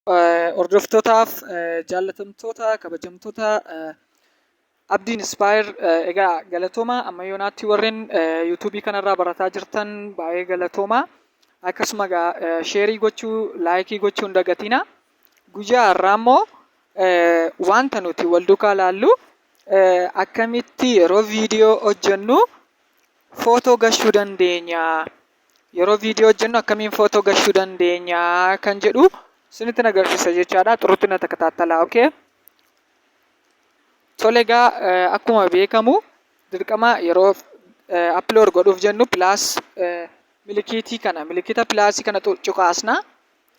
Hordoftootaaf jaallatamtoota kabajamtoota Abdiin Inspire egaa galatooma amma yoonaatti warreen yuutuubii kanarraa barataa jirtan baay'ee galatooma. Akkasuma egaa sheerii gochuu laayikii gochuu hin dagatina. Guyyaa har'aa immoo wanta nuti wal duukaa laallu akkamitti yeroo viidiyoo hojjennu footoo gashuu dandeenya. Yeroo viidiyoo hojjennu akkamiin footoo gashuu dandeenya kan jedhu isinitti agarsiisa jechaadha. Xurutti na takataatalaa, okay? Tole egaa akkuma beekamu dirqama yeroo upload godhuuf jennu plus milikiitii kana milikita pilaasii kana cuqaasna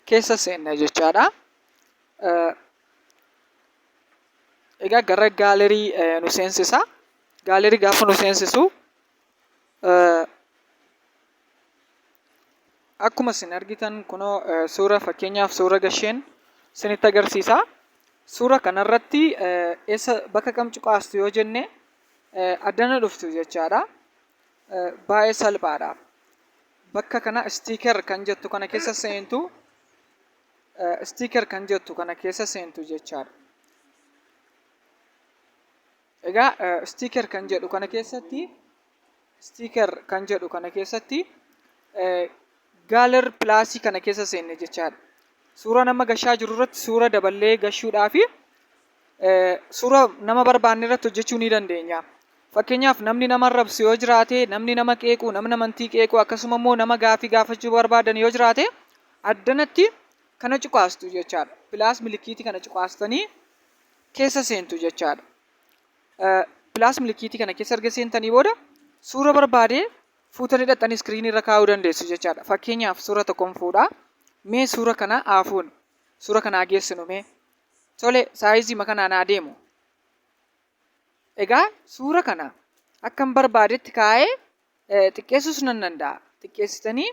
keessa seenna jechaadha. Egaa gara gaalerii nu seensisa. Gaalerii gaafa nu seensisu akkuma isin argitan kunoo suura fakkeenyaaf suura gasheen isinitti agarsiisa. Suura kanarratti bakka kam cuqaastu yoo jenne addana dhuftu jechaadha. Baay'ee salphaadha. Bakka kana stiiker kan jettu kana keessa seentu jechaadha. Egaa stiiker kan jedhu kana keessatti gaaler pilaasii kana keessa seenne jechaadha. Suura nama gashaa jiru irratti suura daballee gashuudhaafi suura nama barbaanne irratti hojjechuu ni dandeenya. Fakkeenyaaf namni nama arrabsu yoo jiraate, namni nama qeequ, namni amantii qeequ, akkasuma immoo nama gaafii gaafachuu barbaadan yoo jiraate addanatti kana cuqaastu jechaadha. Pilaas milikiitii kana cuqaastanii keessa seentu jechaadha. Pilaas milikiitii kana keessa erga seentanii booda suura barbaade fuutanii hidhattanii iskiriinii irra kaa'uu dandeessu jechaadha. Fakkeenyaaf suura tokkoon fuudhaa. Mee suura kana aafuun suura kana geessinu mee. Tole saayizii makanaan adeemu. Egaa suura kana akkan barbaadetti kaa'ee xiqqeessuus nan danda'a. Xiqqeessitanii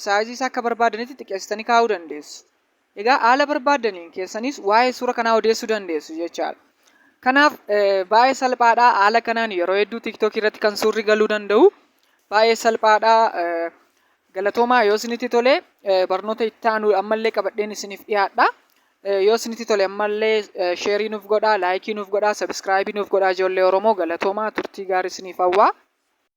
saayizii isaa akka barbaadanitti xiqqeessitanii kaa'uu dandeessu. Egaa haala barbaadaniin keessanis waa'ee suura kanaa odeessuu dandeessu jechaadha. Kanaaf baay'ee salphaadha. Haala kanaan yeroo hedduu TikTok irratti kan suurri galuu danda'u. Baay'ee salphaadha. Galatoomaa yoo isinitti tole barnoota itti aanu ammallee qabadheen isiniif dhiyaadha. Yoo isinitti tole ammallee sheerii nuuf godhaa, laayikii nuuf godhaa, sabiskiraayibii nuuf godhaa ijoollee Oromoo. Galatoomaa turtii gaarii isiniif hawwaa.